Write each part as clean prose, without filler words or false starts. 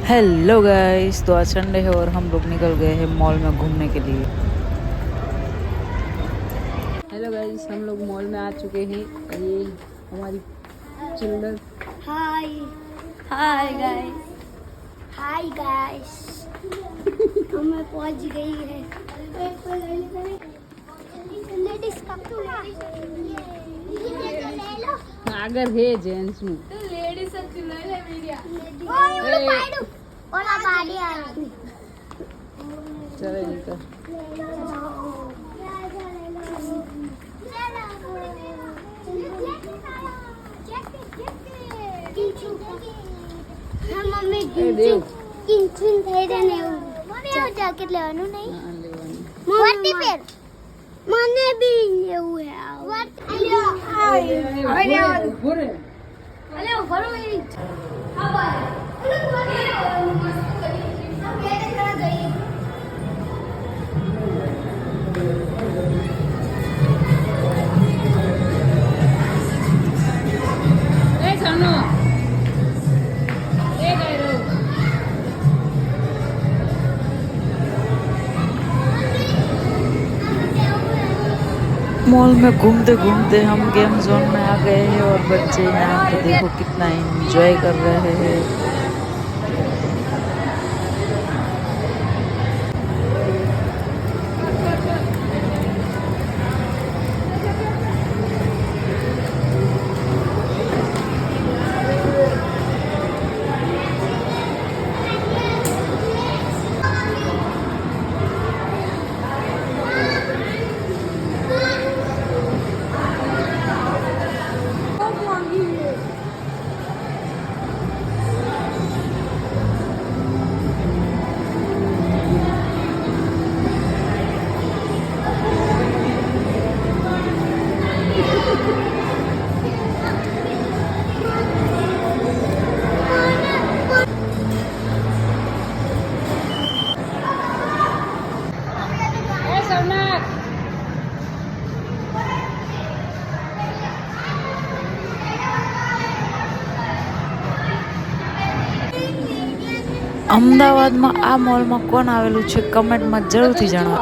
Hello guys, तो आज Sunday है और हम लोग निकल गए हैं मॉल में घूमने के लिए। हेलो गाइस, हम लोग मॉल में आ चुके हैं। ये हमारी चिल्ड्रन। हाय हाय गाइस, हाय गाइस। हमें पहुंच गई है लेडीज कम टू आगर है जेंट्स નું लेडीज सब ले ले मीडिया ओए पाडू ओला बाडी आ चले निकल। હા મમ્મી કિંચન થઈ રહે ને એવું મને જાકેટ લેવાનું નહીં મોટી પેર મને બી લેવું હે વાત લ્યો હવે લેવાનું ભરે અલે ભરો એ હા ભાઈ मॉल में घूमते घूमते हम गेम जोन में आ गए हैं और बच्चे यहाँ पे देखो कितना एंजॉय कर रहे हैं। અમદાવાદમાં આ મોલમાં કોણ આવેલું છે કમેન્ટમાં જરૂરથી જણાવો।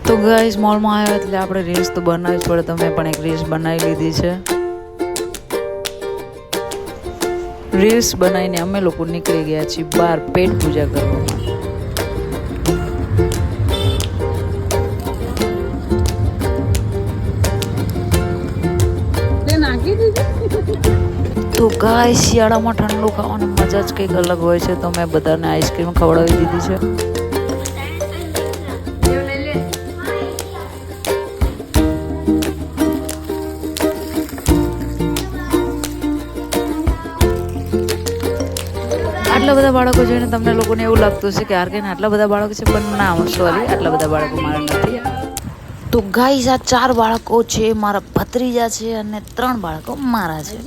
તો ગાઈસ, મોલમાં આવ્યા એટલે આપણે રીલ્સ તો બનાવવી જ પડે, તો મેં પણ એક રીલ્સ બનાવી લીધી છે। રીલ્સ બનાવીને અમે લોકો નીકળી ગયા છીએ બહાર પેટ પૂજા કરવા। તો ગાય શિયાળામાં ઠંડુ ખાવાની મજા જ કંઈક અલગ હોય છે, તો મેં બધાને આઈસ્ક્રીમ ખવડાવી દીધી છે। આટલા બધા બાળકો જોઈને તમને લોકોને એવું લાગતું હશે કે આરકેને આટલા બધા બાળકો છે, પણ ના, સોરી, આટલા બધા બાળકો મારા નથી। તો ગાઈસ, આ 4 બાળકો છે મારા ભત્રીજા છે અને 3 બાળકો મારા છે।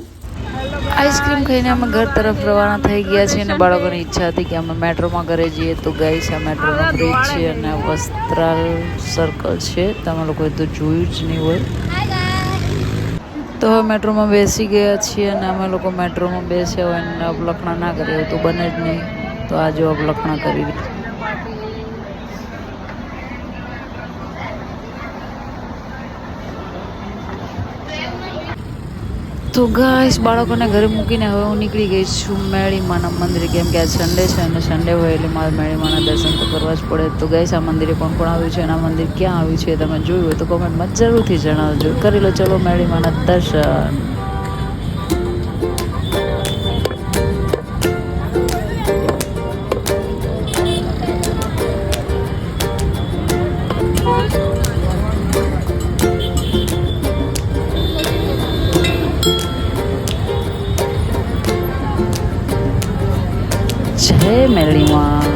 આઈસ્ક્રીમ ખાઈને અમે ઘર તરફ રવાના થઈ ગયા છીએ અને બાળકોની ઈચ્છા હતી કે અમે મેટ્રોમાં ઘરે જઈએ। તો ગાઈસ, આ મેટ્રોનો બ્રિજ છે અને વસ્ત્રાલ સર્કલ છે, તમે લોકોએ તો જોયું જ નહીં હોય। તો હવે મેટ્રોમાં બેસી ગયા છીએ અને અમે લોકો મેટ્રોમાં બેસ્યા હોય અને અપલખણા ના કરીએ તો બને જ નહીં, તો આજે અપલખણા કરી દીધી। તો ગાઈસ, બાળકોને ઘરે મૂકીને હવે હું નીકળી ગઈ છું મેળીમાના મંદિરે, કેમ કે આજ સન્ડે છે અને સન્ડે હોય એટલે મારે મેળીમાના દર્શન તો કરવા જ પડે। તો ગાઈસ, આ મંદિરે કોણ કોણ આવ્યું છે અને આ મંદિર ક્યાં આવ્યું છે તમે જોયું હોય તો કોમેન્ટમાં જરૂરથી જણાવજો। કરી લો ચલો મેળીમાના દર્શન। જય મેરડીમાં।